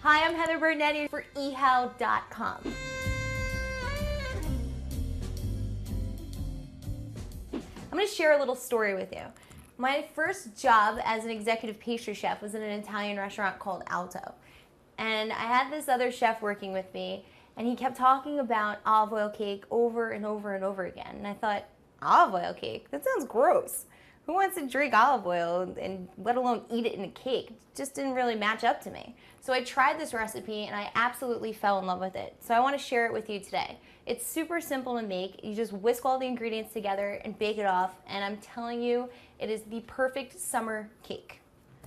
Hi, I'm Heather Bernetti for eHow.com. I'm going to share a little story with you. My first job as an executive pastry chef was in an Italian restaurant called Alto. And I had this other chef working with me, and he kept talking about olive oil cake over and over and over again. And I thought, olive oil cake? That sounds gross. Who wants to drink olive oil and let alone eat it in a cake? It just didn't really match up to me. So I tried this recipe and I absolutely fell in love with it. So I want to share it with you today. It's super simple to make. You just whisk all the ingredients together and bake it off, and I'm telling you, it is the perfect summer cake.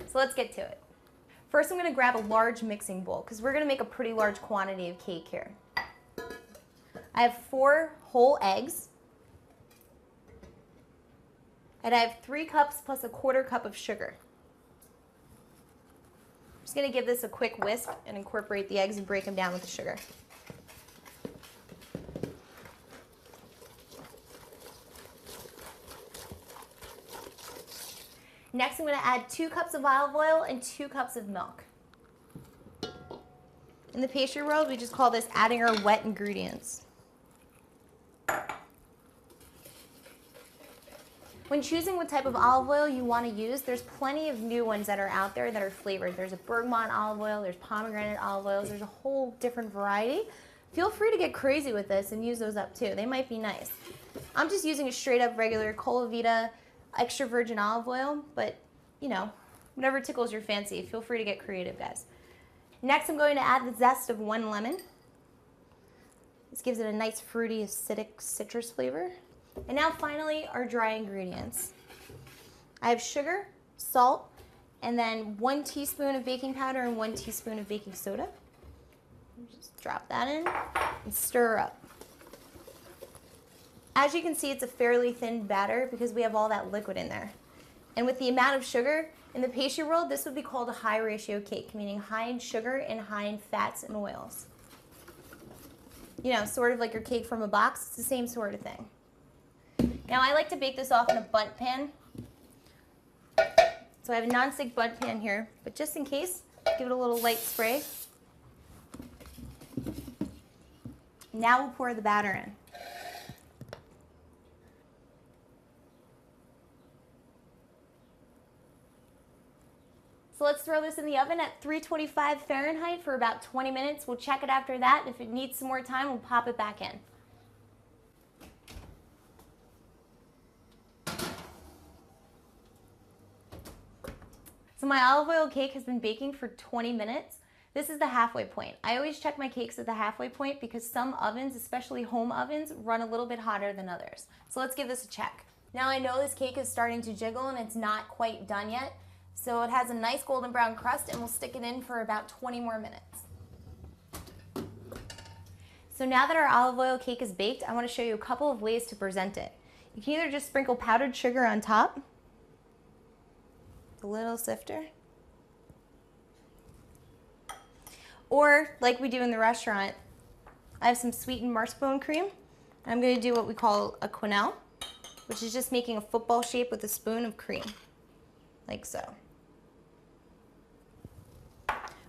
So let's get to it. First, I'm going to grab a large mixing bowl because we're going to make a pretty large quantity of cake here. I have 4 whole eggs. And I have 3 cups plus a 1/4 cup of sugar. I'm just going to give this a quick whisk and incorporate the eggs and break them down with the sugar. Next, I'm going to add 2 cups of olive oil and 2 cups of milk. In the pastry world, we just call this adding our wet ingredients. When choosing what type of olive oil you want to use, there's plenty of new ones that are out there that are flavored. There's a bergamot olive oil, there's pomegranate olive oils, there's a whole different variety. Feel free to get crazy with this and use those up too. They might be nice. I'm just using a straight up regular Colavita extra virgin olive oil, but you know, whatever tickles your fancy. Feel free to get creative, guys. Next, I'm going to add the zest of 1 lemon. This gives it a nice fruity, acidic citrus flavor. And now finally, our dry ingredients. I have sugar, salt, and then 1 teaspoon of baking powder and 1 teaspoon of baking soda. Just drop that in and stir up. As you can see, it's a fairly thin batter because we have all that liquid in there. And with the amount of sugar, in the pastry world, this would be called a high ratio cake, meaning high in sugar and high in fats and oils. You know, sort of like your cake from a box, it's the same sort of thing. Now I like to bake this off in a bundt pan. So I have a nonstick bundt pan here, but just in case, give it a little light spray. Now we'll pour the batter in. So let's throw this in the oven at 325 Fahrenheit for about 20 minutes. We'll check it after that. If it needs some more time, we'll pop it back in. So my olive oil cake has been baking for 20 minutes. This is the halfway point. I always check my cakes at the halfway point because some ovens, especially home ovens, run a little bit hotter than others. So let's give this a check. Now I know this cake is starting to jiggle and it's not quite done yet. So it has a nice golden brown crust, and we'll stick it in for about 20 more minutes. So now that our olive oil cake is baked, I want to show you a couple of ways to present it. You can either just sprinkle powdered sugar on top, a little sifter, or like we do in the restaurant, I have some sweetened mascarpone cream. I'm going to do what we call a quenelle, which is just making a football shape with a spoon of cream, like so.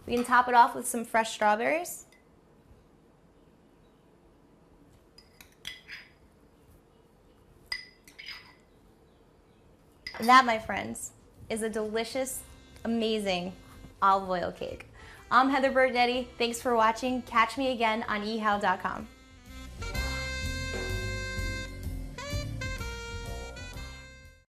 We can top it off with some fresh strawberries. And that, my friends, is a delicious, amazing olive oil cake. I'm Heather Bernetti. Thanks for watching. Catch me again on eHow.com.